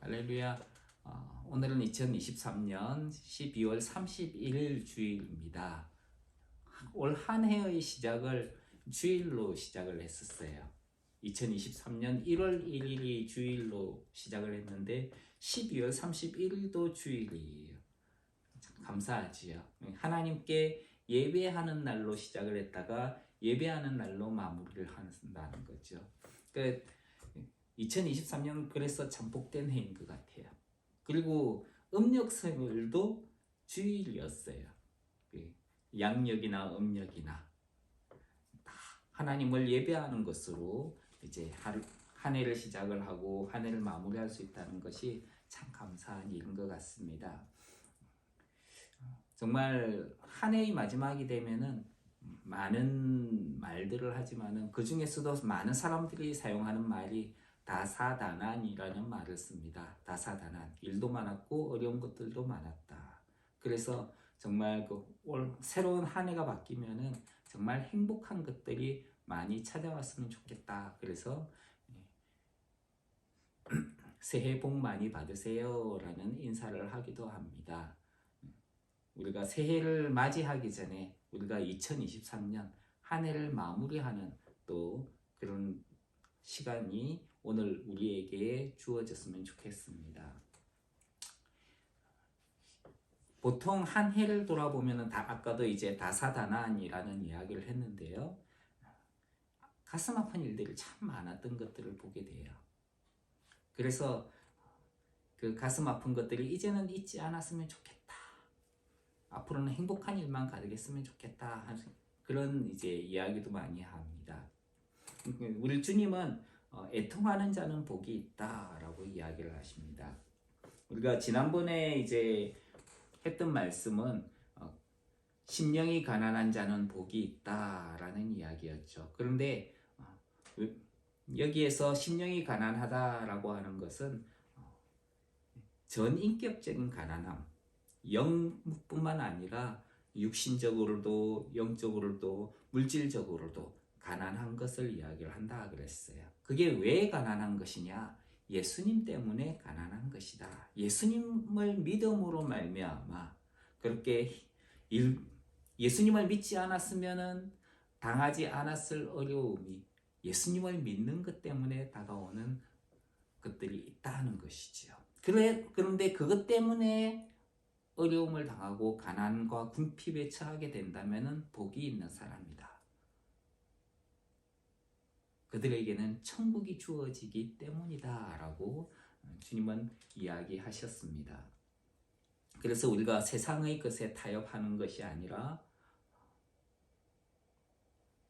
할렐루야. 오늘은 2023년 12월 31일 주일입니다. 올 한 해의 시작을 주일로 시작을 했었어요. 2023년 1월 1일이 주일로 시작을 했는데 12월 31일도 주일이에요. 참 감사하지요. 하나님께 예배하는 날로 시작을 했다가 예배하는 날로 마무리를 한다는 거죠. 2023년 그래서 참 복된 해인 것 같아요. 그리고 음력생일도 주일이었어요. 양력이나 음력이나 하나님을 예배하는 것으로 이제 한 해를 시작을 하고 한 해를 마무리할 수 있다는 것이 참 감사한 일인 것 같습니다. 정말 한 해의 마지막이 되면은 많은 말들을 하지만은 그 중에서도 많은 사람들이 사용하는 말이 다사다난이라는 말을 씁니다. 다사다난. 일도 많았고 어려운 것들도 많았다. 그래서 정말 새로운 한 해가 바뀌면은 정말 행복한 것들이 많이 찾아왔으면 좋겠다. 그래서 새해 복 많이 받으세요 라는 인사를 하기도 합니다. 우리가 새해를 맞이하기 전에 우리가 2023년 한 해를 마무리하는 또 그런 시간이 오늘 우리에게 주어졌으면 좋겠습니다. 보통 한 해를 돌아보면 아까도 이제 다사다난이라는 이야기를 했는데요. 가슴 아픈 일들이 참 많았던 것들을 보게 돼요. 그래서 그 가슴 아픈 것들이 이제는 잊지 않았으면 좋겠다. 앞으로는 행복한 일만 가득했으면 좋겠다 하는 그런 이제 이야기도 많이 합니다. 우리 주님은 애통하는 자는 복이 있다라고 이야기를 하십니다. 우리가 지난번에 이제 했던 말씀은 심령이 가난한 자는 복이 있다라는 이야기였죠. 그런데 여기에서 심령이 가난하다라고 하는 것은 전인격적인 가난함, 영뿐만 아니라 육신적으로도 영적으로도 물질적으로도 가난한 것을 이야기를 한다 그랬어요. 그게 왜 가난한 것이냐? 예수님 때문에 가난한 것이다. 예수님을 믿음으로 말미암아 그렇게 예수님을 믿지 않았으면은 당하지 않았을 어려움이 예수님을 믿는 것 때문에 다가오는 것들이 있다는 것이지요. 그런데 그것 때문에 어려움을 당하고 가난과 궁핍에 처하게 된다면 복이 있는 사람이다. 그들에게는 천국이 주어지기 때문이다 라고 주님은 이야기하셨습니다. 그래서 우리가 세상의 것에 타협하는 것이 아니라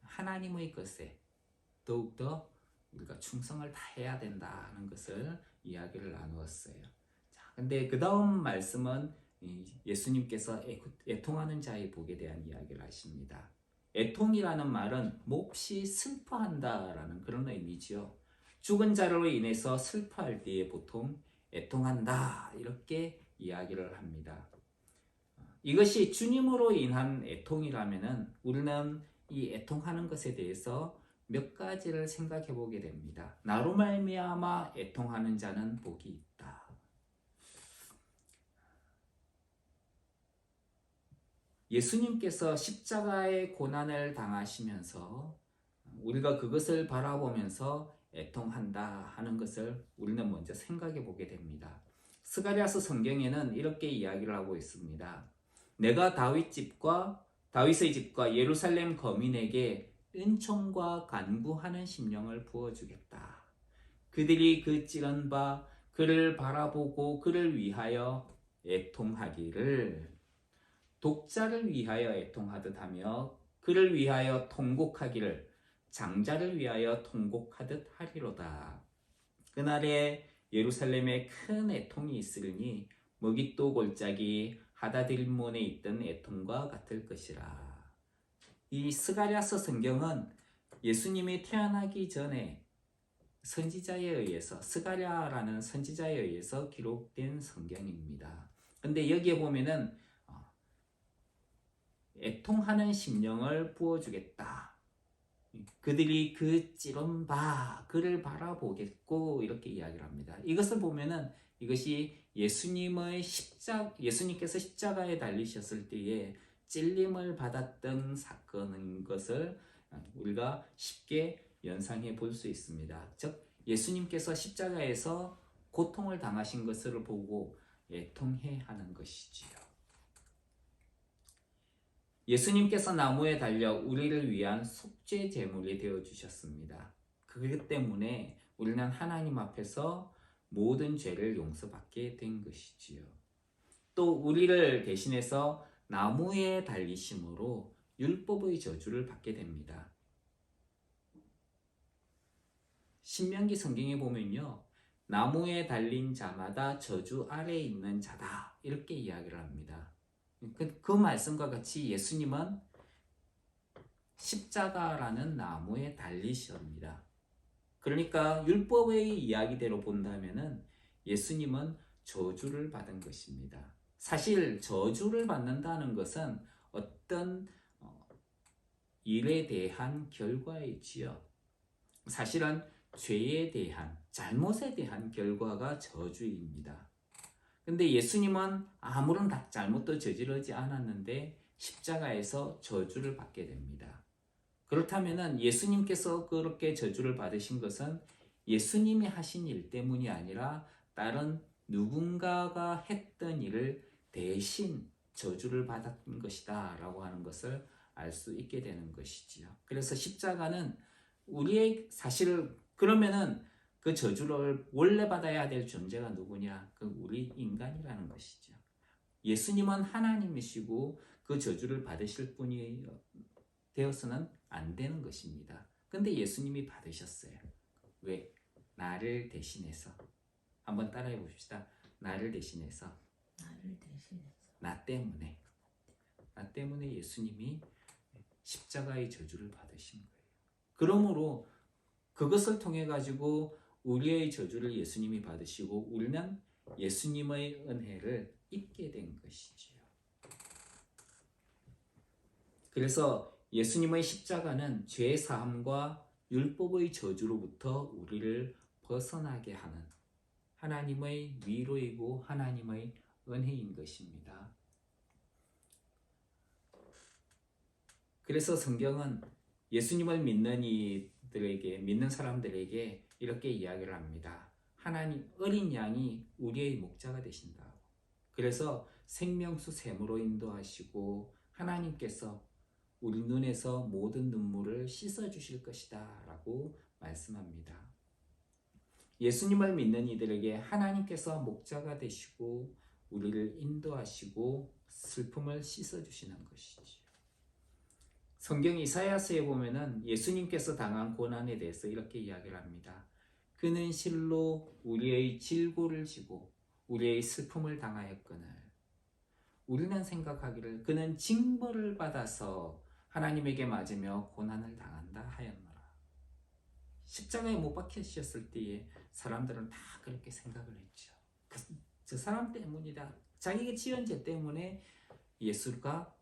하나님의 것에 더욱더 우리가 충성을 다해야 된다는 것을 이야기를 나누었어요. 근데 그 다음 말씀은 예수님께서 애통하는 자의 복에 대한 이야기를 하십니다. 애통이라는 말은 몹시 슬퍼한다라는 그런 의미지요. 죽은 자로 인해서 슬퍼할 때에 보통 애통한다 이렇게 이야기를 합니다. 이것이 주님으로 인한 애통이라면은 우리는 이 애통하는 것에 대해서 몇 가지를 생각해 보게 됩니다. 나로 말미암아 애통하는 자는 복이 있다. 예수님께서 십자가의 고난을 당하시면서 우리가 그것을 바라보면서 애통한다 하는 것을 우리는 먼저 생각해 보게 됩니다. 스가랴서 성경에는 이렇게 이야기를 하고 있습니다. 내가 다윗의 집과 예루살렘 거민에게 은총과 간구하는 심령을 부어주겠다. 그들이 그 찌른 바 그를 바라보고 그를 위하여 애통하기를 독자를 위하여 애통하듯 하며 그를 위하여 통곡하기를 장자를 위하여 통곡하듯 하리로다. 그날에 예루살렘에 큰 애통이 있으리니 머깃도 골짜기 하다들몬에 있던 애통과 같을 것이라. 이 스가랴서 성경은 예수님이 태어나기 전에 선지자에 의해서 스가랴라는 선지자에 의해서 기록된 성경입니다. 근데 여기에 보면은 애통하는 심령을 부어주겠다. 그들이 그 찌른 바 그를 바라보겠고 이렇게 이야기를 합니다. 이것을 보면은 이것이 예수님께서 십자가에 달리셨을 때에 찔림을 받았던 사건인 것을 우리가 쉽게 연상해 볼 수 있습니다. 즉 예수님께서 십자가에서 고통을 당하신 것을 보고 애통해 하는 것이지요. 예수님께서 나무에 달려 우리를 위한 속죄 제물이 되어 주셨습니다. 그렇기 때문에 우리는 하나님 앞에서 모든 죄를 용서받게 된 것이지요. 또 우리를 대신해서 나무에 달리심으로 율법의 저주를 받게 됩니다. 신명기 성경에 보면요, 나무에 달린 자마다 저주 아래에 있는 자다 이렇게 이야기를 합니다. 그 말씀과 같이 예수님은 십자가라는 나무에 달리십니다. 그러니까 율법의 이야기대로 본다면은 예수님은 저주를 받은 것입니다. 사실 저주를 받는다는 것은 어떤 일에 대한 결과이지요. 사실은 죄에 대한, 잘못에 대한 결과가 저주입니다. 근데 예수님은 아무런 잘못도 저지르지 않았는데 십자가에서 저주를 받게 됩니다. 그렇다면 예수님께서 그렇게 저주를 받으신 것은 예수님이 하신 일 때문이 아니라 다른 누군가가 했던 일을 대신 저주를 받았던 것이다 라고 하는 것을 알 수 있게 되는 것이지요. 그래서 십자가는 우리의 사실을, 그러면은 그 저주를 원래 받아야 될 존재가 누구냐? 그 우리 인간이라는 것이죠. 예수님은 하나님이시고 그 저주를 받으실 분이 되어서는 안 되는 것입니다. 근데 예수님이 받으셨어요. 왜? 나를 대신해서. 한번 따라해 봅시다. 나를 대신해서. 나 때문에 예수님이 십자가의 저주를 받으신 거예요. 그러므로 그것을 통해 가지고 우리의 저주를 예수님이 받으시고 우리는 예수님의 은혜를 입게 된 것이지요. 그래서 예수님의 십자가는 죄 사함과 율법의 저주로부터 우리를 벗어나게 하는 하나님의 위로이고 하나님의 은혜인 것입니다. 그래서 성경은 예수님을 믿는 사람들에게 이렇게 이야기를 합니다. 하나님 어린 양이 우리의 목자가 되신다. 그래서 생명수 샘으로 인도하시고 하나님께서 우리 눈에서 모든 눈물을 씻어 주실 것이다 라고 말씀합니다. 예수님을 믿는 이들에게 하나님께서 목자가 되시고 우리를 인도하시고 슬픔을 씻어 주시는 것이지요. 성경 이사야서에 보면은 예수님께서 당한 고난에 대해서 이렇게 이야기를 합니다. 그는 실로 우리의 질고를 지고 우리의 슬픔을 당하였거늘 우리는 생각하기를 그는 징벌을 받아서 하나님에게 맞으며 고난을 당한다 하였노라. 십자가에 못 박히셨을 때에 사람들은 다 그렇게 생각을 했죠. 저 사람 때문이다. 자기가 지은 죄 때문에 예수가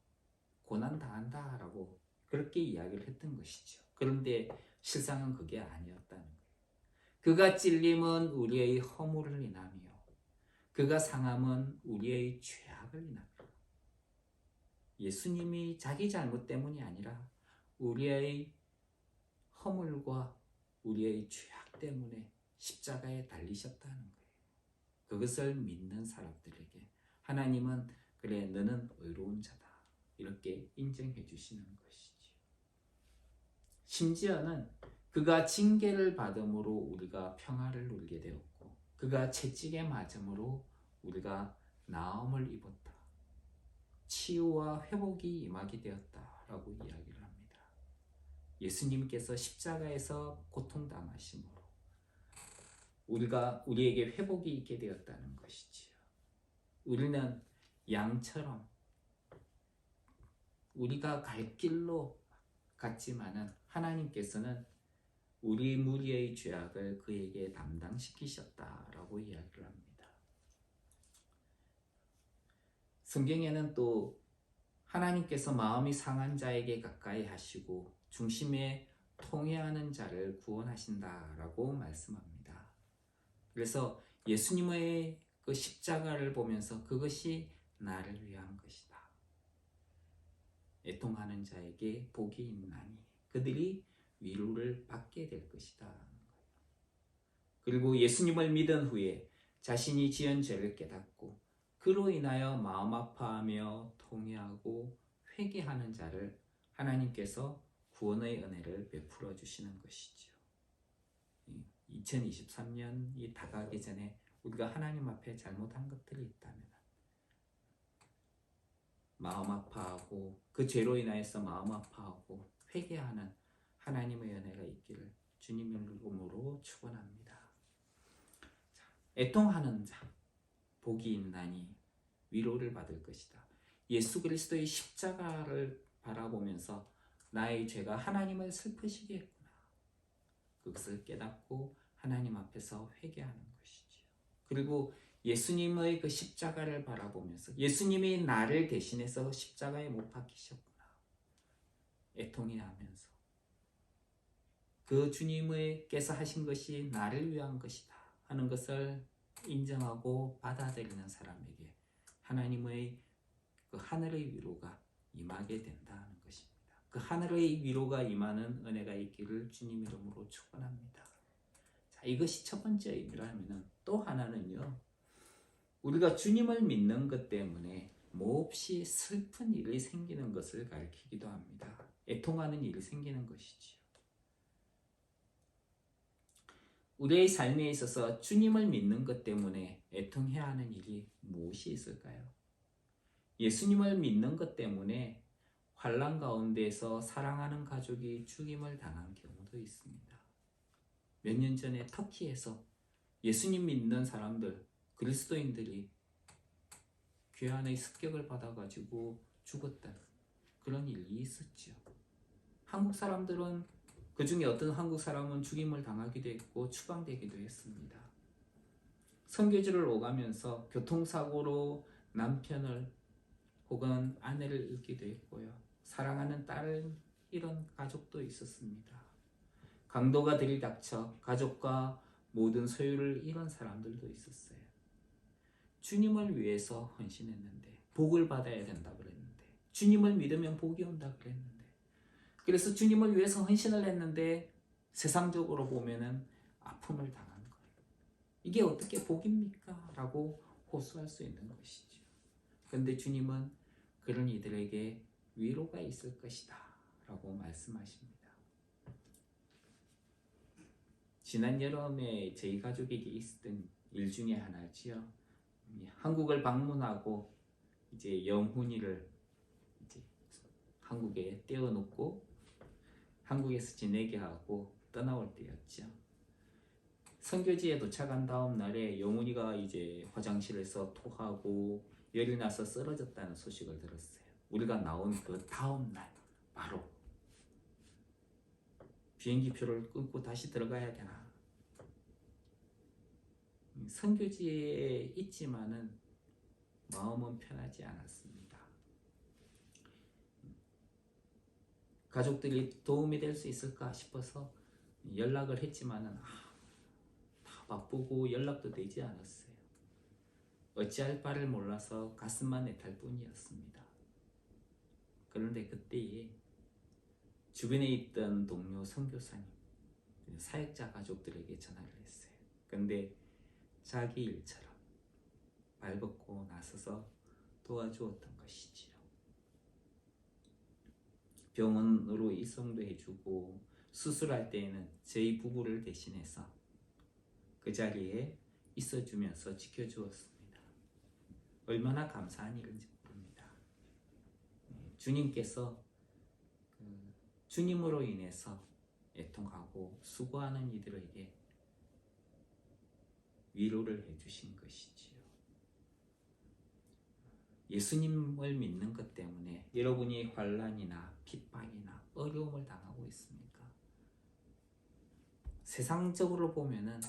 고난 당한다라고 그렇게 이야기를 했던 것이죠. 그런데 실상은 그게 아니었다는 거예요. 그가 찔림은 우리의 허물을 인하며 그가 상함은 우리의 죄악을 인하며 예수님이 자기 잘못 때문이 아니라 우리의 허물과 우리의 죄악 때문에 십자가에 달리셨다는 거예요. 그것을 믿는 사람들에게 하나님은 그래 너는 의로운 자다 이렇게 인정해 주시는 것이죠. 심지어는 그가 징계를 받음으로 우리가 평화를 누리게 되었고 그가 채찍에 맞음으로 우리가 나음을 입었다. 치유와 회복이 임하게 되었다라고 이야기를 합니다. 예수님께서 십자가에서 고통당하심으로 우리에게 회복이 있게 되었다는 것이지요. 우리는 양처럼 우리가 갈 길로 갔지만은 하나님께서는 우리 무리의 죄악을 그에게 담당시키셨다라고 이야기를 합니다. 성경에는 또 하나님께서 마음이 상한 자에게 가까이 하시고 중심에 통회하는 자를 구원하신다라고 말씀합니다. 그래서 예수님의 그 십자가를 보면서 그것이 나를 위한 것이다. 애통하는 자에게 복이 있나니 그들이 위로를 받게 될 것이다. 그리고 예수님을 믿은 후에 자신이 지은 죄를 깨닫고 그로 인하여 마음 아파하며 통회하고 회개하는 자를 하나님께서 구원의 은혜를 베풀어 주시는 것이죠. 2023년이 다가가기 전에 우리가 하나님 앞에 잘못한 것들이 있다면 마음 아파하고 그 죄로 인하여서 마음 아파하고 회개하는 하나님의 은혜가 있기를 주님의 이름으로 축원합니다. 애통하는 자 복이 있나니 위로를 받을 것이다. 예수 그리스도의 십자가를 바라보면서 나의 죄가 하나님을 슬프시게 했구나. 그것을 깨닫고 하나님 앞에서 회개하는 것이지요. 그리고 예수님의 그 십자가를 바라보면서 예수님이 나를 대신해서 십자가에 못 박히셨구나. 애통이 나면서 그 주님께서 하신 것이 나를 위한 것이다 하는 것을 인정하고 받아들이는 사람에게 하나님의 그 하늘의 위로가 임하게 된다는 것입니다. 그 하늘의 위로가 임하는 은혜가 있기를 주님 이름으로 축원합니다. 자, 이것이 첫 번째 의미라면 또 하나는요. 우리가 주님을 믿는 것 때문에 몹시 슬픈 일이 생기는 것을 가리키기도 합니다. 애통하는 일이 생기는 것이지요. 우리의 삶에 있어서 주님을 믿는 것 때문에 애통해야 하는 일이 무엇이 있을까요? 예수님을 믿는 것 때문에 환난 가운데에서 사랑하는 가족이 죽임을 당한 경우도 있습니다. 몇 년 전에 터키에서 예수님 믿는 사람들, 그리스도인들이 괴한의 습격을 받아가지고 죽었다는 그런 일이 있었죠. 한국 사람들은 그 중에 어떤 한국 사람은 죽임을 당하기도 했고 추방되기도 했습니다. 선교지를 오가면서 교통사고로 남편을 혹은 아내를 잃기도 했고요. 사랑하는 딸을 잃은 가족도 있었습니다. 강도가 들이닥쳐 가족과 모든 소유를 잃은 사람들도 있었어요. 주님을 위해서 헌신했는데 복을 받아야 된다 그랬는데 주님을 믿으면 복이 온다 그랬는데 그래서 주님을 위해서 헌신을 했는데 세상적으로 보면은 아픔을 당한 거예요. 이게 어떻게 복입니까? 라고 호소할 수 있는 것이죠. 그런데 주님은 그런 이들에게 위로가 있을 것이다 라고 말씀하십니다. 지난 여름에 저희 가족에게 있었던 일 중에 하나지요. 한국을 방문하고 이제 영훈이를 이제 한국에 떼어놓고 한국에서 지내게 하고 떠나올 때였죠. 선교지에 도착한 다음 날에 영훈이가 이제 화장실에서 토하고 열이 나서 쓰러졌다는 소식을 들었어요. 우리가 나온 그 다음 날 바로 비행기표를 끊고 다시 들어가야 되나. 선교지에 있지만은 마음은 편하지 않았습니다. 가족들이 도움이 될 수 있을까 싶어서 연락을 했지만은 다 바쁘고 연락도 되지 않았어요. 어찌할 바를 몰라서 가슴만 애탈 뿐이었습니다. 그런데 그때에 주변에 있던 동료 선교사님, 사역자 가족들에게 전화를 했어요. 그런데 자기 일처럼 발벗고 나서서 도와주었던 것이지요. 병원으로 이송도 해주고 수술할 때에는 저희 부부를 대신해서 그 자리에 있어주면서 지켜주었습니다. 얼마나 감사한 일인지 모릅니다. 주님께서 주님으로 인해서 애통하고 수고하는 이들에게 위로를 해주신 것이지요. 예수님을 믿는 것 때문에 여러분이 환난이나 핍박이나 어려움을 당하고 있습니까? 세상적으로 보면은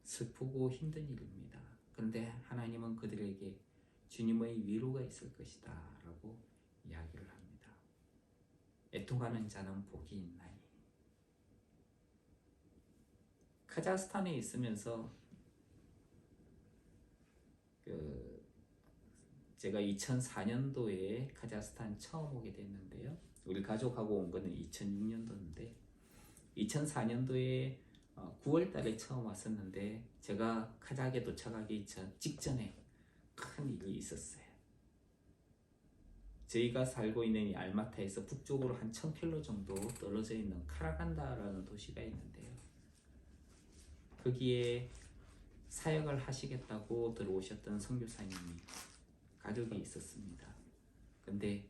슬프고 힘든 일입니다. 그런데 하나님은 그들에게 주님의 위로가 있을 것이다 라고 이야기를 합니다. 애통하는 자는 복이 있나니. 카자흐스탄에 있으면서 그 제가 2004년도에 카자흐스탄 처음 오게 됐는데요. 우리 가족하고 온 거는 2006년도인데 2004년도에 9월 달에 처음 왔었는데 제가 카자흐에 도착하기 직전에 큰 일이 있었어요. 저희가 살고 있는 이 알마타에서 북쪽으로 한 1000km 정도 떨어져 있는 카라간다라는 도시가 있는데요. 거기에 사역을 하시겠다고 들어오셨던 선교사님이 가족이 있었습니다. 근데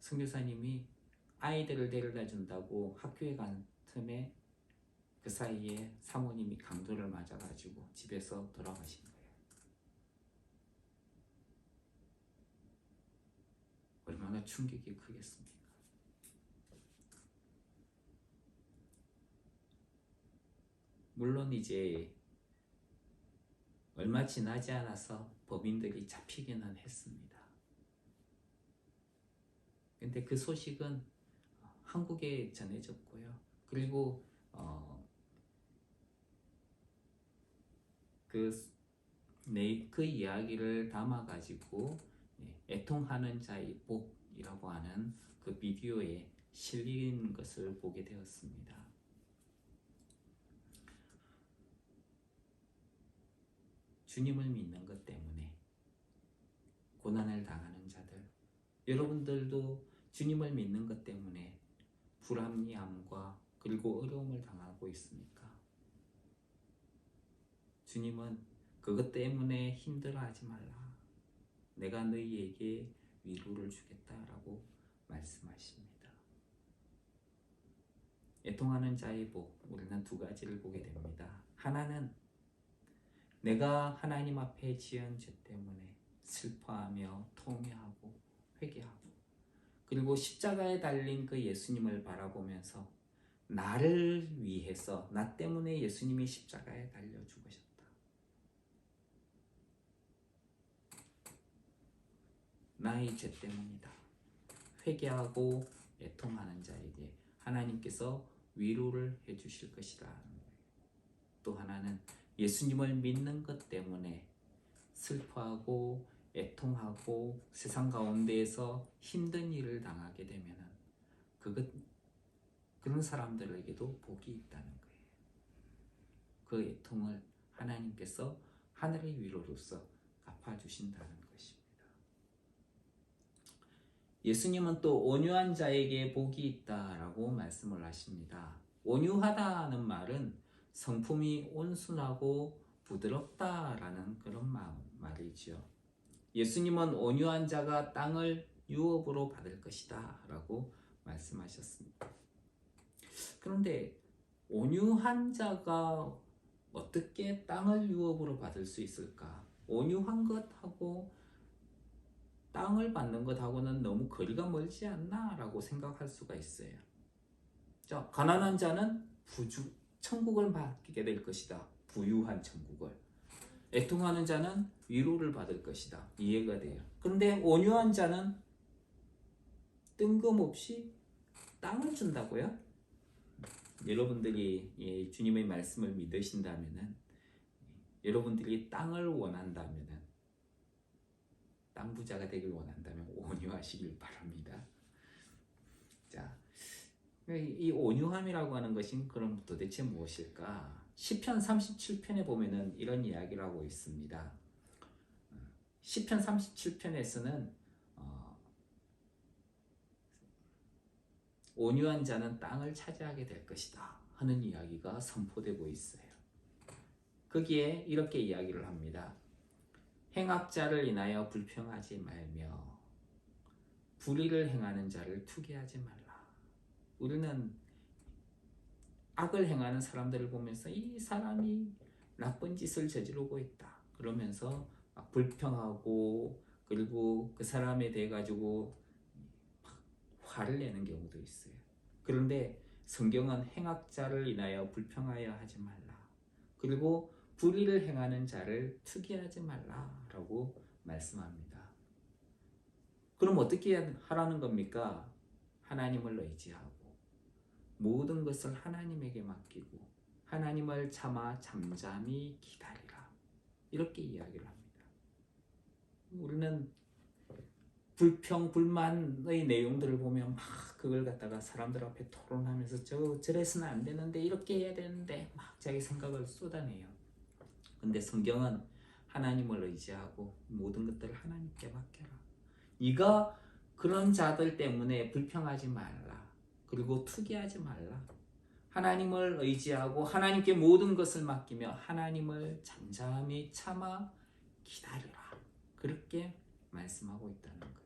선교사님이 아이들을 데려다 준다고 학교에 간 틈에 그 사이에 사모님이 강도를 맞아가지고 집에서 돌아가신 거예요. 얼마나 충격이 크겠습니까? 물론 이제 얼마 지나지 않아서 법인들이 잡히기는 했습니다. 근데 그 소식은 한국에 전해졌고요. 그리고 그 이야기를 담아가지고 애통하는 자의 복이라고 하는 그 비디오에 실린 것을 보게 되었습니다. 주님을 믿는 것 때문에 고난을 당하는 자들, 여러분들도 주님을 믿는 것 때문에 불합리함과 그리고 어려움을 당하고 있습니까? 주님은 그것 때문에 힘들어하지 말라. 내가 너희에게 위로를 주겠다라고 말씀하십니다. 애통하는 자의 복, 우리는 두 가지를 보게 됩니다. 하나는 내가 하나님 앞에 지은 죄 때문에 슬퍼하며 통회하고 회개하고 그리고 십자가에 달린 그 예수님을 바라보면서 나를 위해서 나 때문에 예수님이 십자가에 달려 죽으셨다. 나의 죄 때문이다. 회개하고 애통하는 자에게 하나님께서 위로를 해주실 것이라는 거예요. 또 하나는 예수님을 믿는 것 때문에 슬퍼하고 애통하고 세상 가운데에서 힘든 일을 당하게 되면 그런 사람들에게도 복이 있다는 거예요. 그 애통을 하나님께서 하늘의 위로로서 갚아주신다는 것입니다. 예수님은 또 온유한 자에게 복이 있다라고 말씀을 하십니다. 온유하다는 말은 성품이 온순하고 부드럽다라는 그런 말이죠. 예수님은 온유한 자가 땅을 유업으로 받을 것이다 라고 말씀하셨습니다. 그런데 온유한 자가 어떻게 땅을 유업으로 받을 수 있을까? 온유한 것하고 땅을 받는 것하고는 너무 거리가 멀지 않나 라고 생각할 수가 있어요. 자, 가난한 자는 천국을 받게 될 것이다. 부유한 천국을. 애통하는 자는 위로를 받을 것이다. 이해가 돼요. 그런데 온유한 자는 뜬금없이 땅을 준다고요? 여러분들이 주님의 말씀을 믿으신다면은 여러분들이 땅을 원한다면은 땅 부자가 되길 원한다면 온유하시길 바랍니다. 자, 이 온유함이라고 하는 것이 그럼 도대체 무엇일까? 시편 37편에 보면은 이런 이야기를 하고 있습니다. 시편 37편에서는 온유한 자는 땅을 차지하게 될 것이다 하는 이야기가 선포되고 있어요. 거기에 이렇게 이야기를 합니다. 행악자를 인하여 불평하지 말며 불의를 행하는 자를 투기하지 말라. 우리는 악을 행하는 사람들을 보면서 이 사람이 나쁜 짓을 저지르고 있다 그러면서 막 불평하고 그리고 그 사람에 대해 가지고 화를 내는 경우도 있어요. 그런데 성경은 행악자를 인하여 불평하여 하지 말라. 그리고 불의를 행하는 자를 투기하지 말라라고 말씀합니다. 그럼 어떻게 하라는 겁니까? 하나님을 의지하고 모든 것을 하나님에게 맡기고 하나님을 참아 잠잠히 기다리라. 이렇게 이야기를 합니다. 우리는 불평, 불만의 내용들을 보면 막 그걸 갖다가 사람들 앞에 토론하면서 저래서는 안 되는데 이렇게 해야 되는데 막 자기 생각을 쏟아내요. 근데 성경은 하나님을 의지하고 모든 것들을 하나님께 맡겨라. 네가 그런 자들 때문에 불평하지 말라. 그리고 투기하지 말라. 하나님을 의지하고 하나님께 모든 것을 맡기며 하나님을 잠잠히 참아 기다려라. 그렇게 말씀하고 있다는 거예요.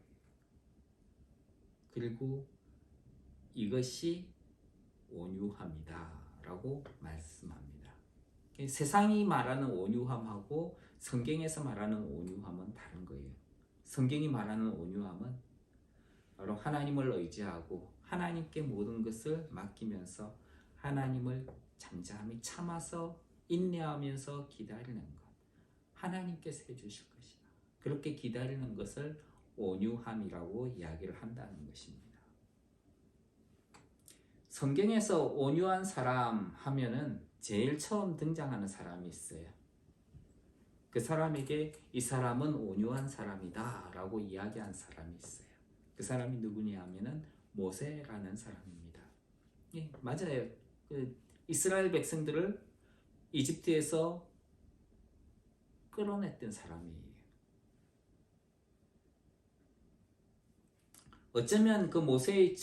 그리고 이것이 온유함이다 라고 말씀합니다. 세상이 말하는 온유함하고 성경에서 말하는 온유함은 다른 거예요. 성경이 말하는 온유함은 바로 하나님을 의지하고 하나님께 모든 것을 맡기면서 하나님을 잠잠히 참아서 인내하면서 기다리는 것. 하나님께서 해주실 것이다. 그렇게 기다리는 것을 온유함이라고 이야기를 한다는 것입니다. 성경에서 온유한 사람 하면은 제일 처음 등장하는 사람이 있어요. 그 사람에게 이 사람은 온유한 사람이다 라고 이야기한 사람이 있어요. 그 사람이 누구냐 하면은 모세라는 사람입니다. 예, 맞아요. 그 이스라엘 백성들을 이집트에서 끌어냈던 사람이에요. 어쩌면 그 모세의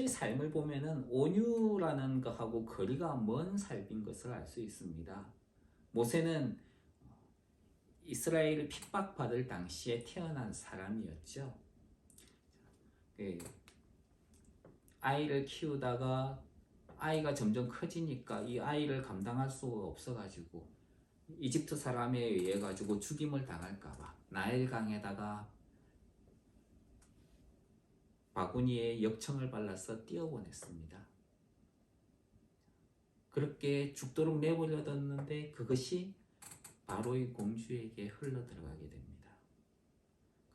삶을 보면은 온유라는 것하고 거리가 먼 삶인 것을 알 수 있습니다. 모세는 이스라엘을 핍박받을 당시에 태어난 사람이었죠. 아이를 키우다가 아이가 점점 커지니까 이 아이를 감당할 수가 없어가지고 이집트 사람에 의해 가지고 죽임을 당할까봐 나일강에다가 바구니에 역청을 발라서 띄어보냈습니다. 그렇게 죽도록 내버려뒀는데 그것이 바로의 공주에게 흘러 들어가게 됩니다.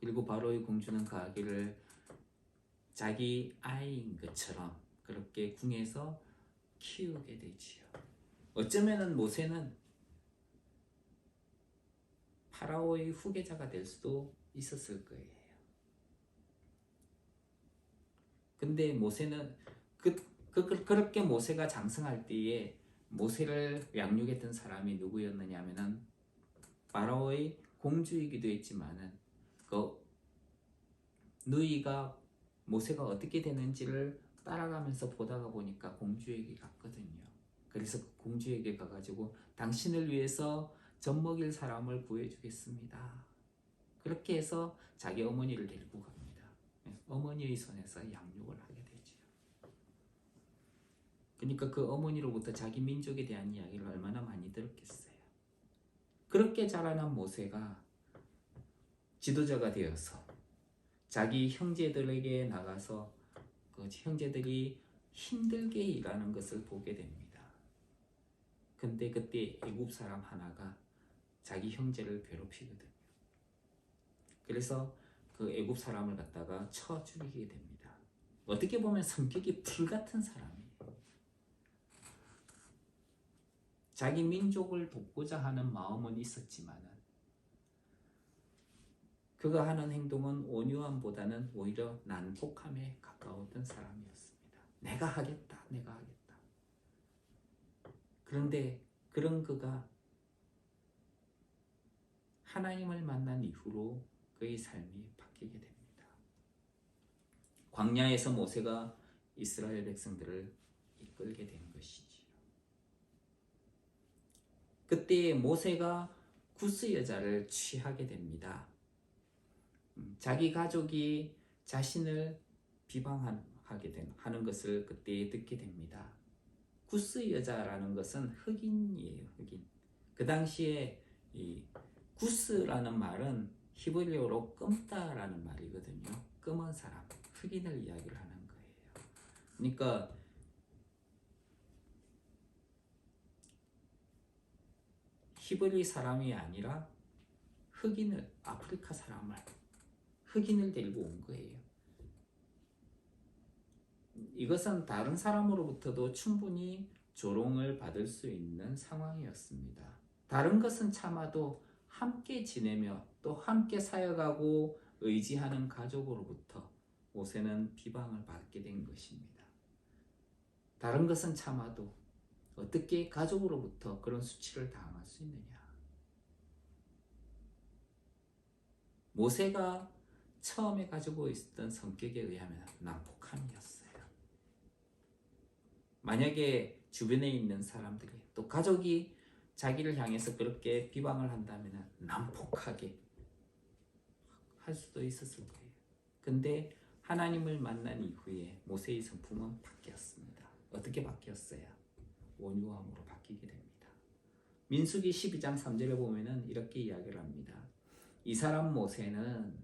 그리고 바로의 공주는 그 아기를 자기 아이인 것처럼 그렇게 궁에서 키우게 되지요. 어쩌면은 모세는 파라오의 후계자가 될 수도 있었을 거예요. 근데 모세는 그렇게 모세가 장성할 때에 모세를 양육했던 사람이 누구였느냐면은 파라오의 공주이기도 했지만은 그 누이가 모세가 어떻게 되는지를 따라가면서 보다가 보니까 공주에게 갔거든요. 그래서 그 공주에게 가가지고 당신을 위해서 젖먹일 사람을 구해주겠습니다. 그렇게 해서 자기 어머니를 데리고 갑니다. 어머니의 손에서 양육을 하게 되죠. 그러니까 그 어머니로부터 자기 민족에 대한 이야기를 얼마나 많이 들었겠어요. 그렇게 자라난 모세가 지도자가 되어서 자기 형제들에게 나가서 그 형제들이 힘들게 일하는 것을 보게 됩니다. 근데 그때 애굽 사람 하나가 자기 형제를 괴롭히거든요. 그래서 그 애굽 사람을 갖다가 쳐 죽이게 됩니다. 어떻게 보면 성격이 불같은 사람이에요. 자기 민족을 돕고자 하는 마음은 있었지만은 그가 하는 행동은 온유함보다는 오히려 난폭함에 가까웠던 사람이었습니다. 내가 하겠다. 그런데 그런 그가 하나님을 만난 이후로 그의 삶이 바뀌게 됩니다. 광야에서 모세가 이스라엘 백성들을 이끌게 된 것이지요. 그때 모세가 구스 여자를 취하게 됩니다. 자기 가족이 자신을 비방하는 것을 그때 듣게 됩니다. 구스 여자라는 것은 흑인이에요. 흑인. 그 당시에 이 구스라는 말은 히브리어로 끔다라는 말이거든요. 검은 사람, 흑인을 이야기를 하는 거예요. 그러니까 히브리 사람이 아니라 흑인을, 아프리카 사람을, 흑인을 데리고 온 거예요. 이것은 다른 사람으로부터도 충분히 조롱을 받을 수 있는 상황이었습니다. 다른 것은 참아도 함께 지내며 또 함께 사역하고 의지하는 가족으로부터 모세는 비방을 받게 된 것입니다. 다른 것은 참아도 어떻게 가족으로부터 그런 수치를 당할 수 있느냐? 모세가 처음에 가지고 있었던 성격에 의하면 난폭함이었어요. 만약에 주변에 있는 사람들이 또 가족이 자기를 향해서 그렇게 비방을 한다면 난폭하게 할 수도 있었을 거예요. 근데 하나님을 만난 이후에 모세의 성품은 바뀌었습니다. 어떻게 바뀌었어요? 온유함으로 바뀌게 됩니다. 민수기 12장 3절에 보면은 이렇게 이야기를 합니다. 이 사람 모세는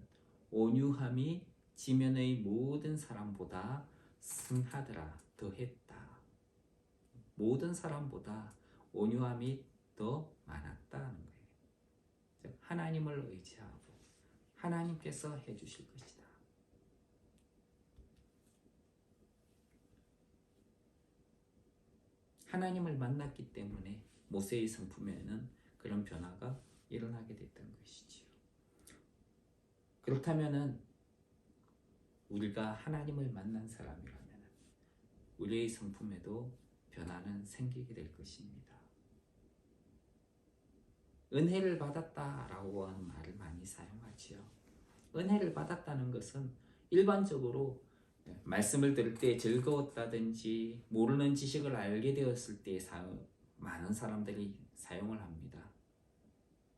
온유함이 지면의 모든 사람보다 승하더라, 더했다. 모든 사람보다 온유함이 더 많았다는 거예요. 즉 하나님을 의지하고 하나님께서 해주실 것이다. 하나님을 만났기 때문에 모세의 성품에는 그런 변화가 일어나게 됐던 것이지요. 그렇다면은 우리가 하나님을 만난 사람이라면 우리의 성품에도 변화는 생기게 될 것입니다. 은혜를 받았다라고 하는 말을 많이 사용하지요. 은혜를 받았다는 것은 일반적으로 말씀을 들을 때 즐거웠다든지 모르는 지식을 알게 되었을 때 많은 사람들이 사용을 합니다.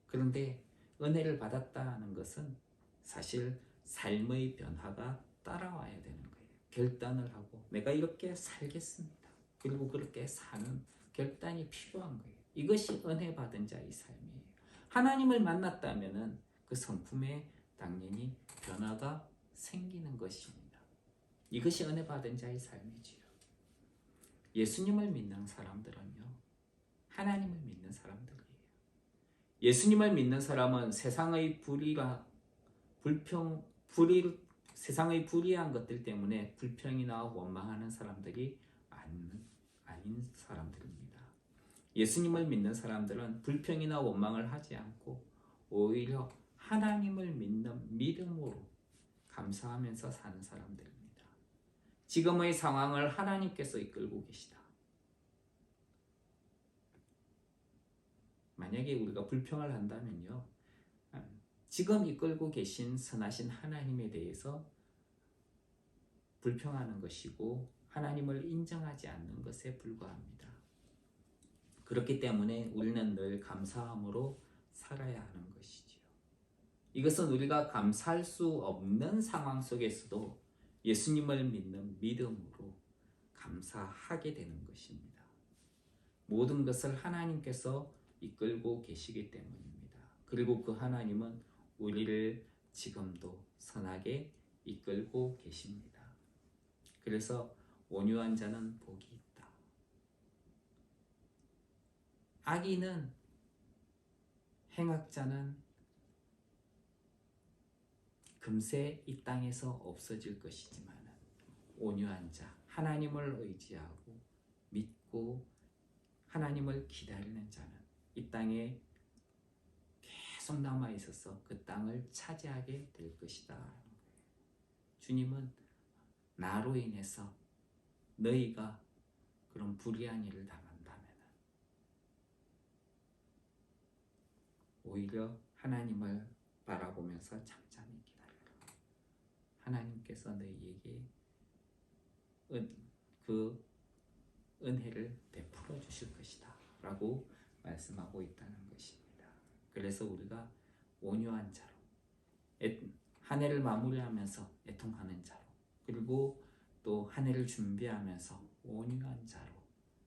그런데 은혜를 받았다는 것은 사실 삶의 변화가 따라와야 되는 거예요. 결단을 하고 내가 이렇게 살겠습니다. 그리고 그렇게 사는 결단이 필요한 거예요. 이것이 은혜 받은 자의 삶이에요. 하나님을 만났다면은 그 성품에 당연히 변화가 생기는 것입니다. 이것이 은혜 받은 자의 삶이지요. 예수님을 믿는 사람들은요, 하나님을 믿는 사람들이에요. 예수님을 믿는 사람은 세상의 세상의 불의한 것들 때문에 불평이나 원망하는 사람들이 아닌 사람들입니다. 예수님을 믿는 사람들은 불평이나 원망을 하지 않고 오히려 하나님을 믿는 믿음으로 감사하면서 사는 사람들입니다. 지금의 상황을 하나님께서 이끌고 계시다. 만약에 우리가 불평을 한다면요, 지금 이끌고 계신 선하신 하나님에 대해서 불평하는 것이고 하나님을 인정하지 않는 것에 불과합니다. 그렇기 때문에 우리는 늘 감사함으로 살아야 하는 것이지요. 이것은 우리가 감사할 수 없는 상황 속에서도 예수님을 믿는 믿음으로 감사하게 되는 것입니다. 모든 것을 하나님께서 이끌고 계시기 때문입니다. 그리고 그 하나님은 우리를 지금도 선하게 이끌고 계십니다. 그래서 온유한 자는 복이 있다. 악인은, 행악자는 금세 이 땅에서 없어질 것이지만 온유한 자, 하나님을 의지하고 믿고 하나님을 기다리는 자는 이 땅에 계속 남아 있어서 그 땅을 차지하게 될 것이다. 주님은 나로 인해서 너희가 그런 불의한 일을 당한다면 오히려 하나님을 바라보면서 잠잠히 기다려라. 하나님께서 너희에게 그 은혜를 베풀어 주실 것이다 라고 말씀하고 있다는 것입니다. 그래서 우리가 온유한 자로 한 해를 마무리하면서 애통하는 자로, 그리고 또 한 해를 준비하면서 온유한 자로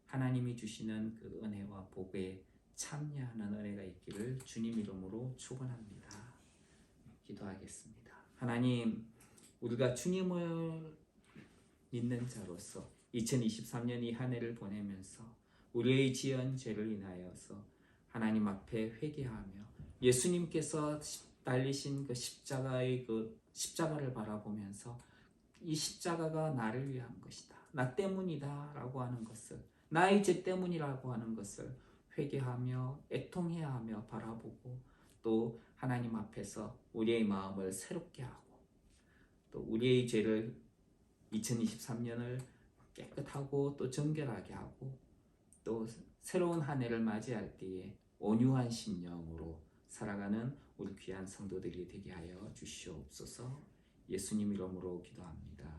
하나님이 주시는 그 은혜와 복에 참여하는 은혜가 있기를 주님 이름으로 축원합니다. 기도하겠습니다. 하나님, 우리가 주님을 믿는 자로서 2023년 이 한 해를 보내면서 우리의 지은 죄를 인하여서 하나님 앞에 회개하며 예수님께서 달리신 그 십자가를 바라보면서 이 십자가가 나를 위한 것이다, 나 때문이다 라고 하는 것을, 나의 죄 때문이라고 하는 것을 회개하며 애통해야 하며 바라보고 또 하나님 앞에서 우리의 마음을 새롭게 하고 또 우리의 죄를 2023년을 깨끗하고 또 정결하게 하고 또 새로운 한 해를 맞이할 때에 온유한 심령으로 살아가는 우리 귀한 성도들이 되게 하여 주시옵소서. 예수님 이름으로 기도합니다.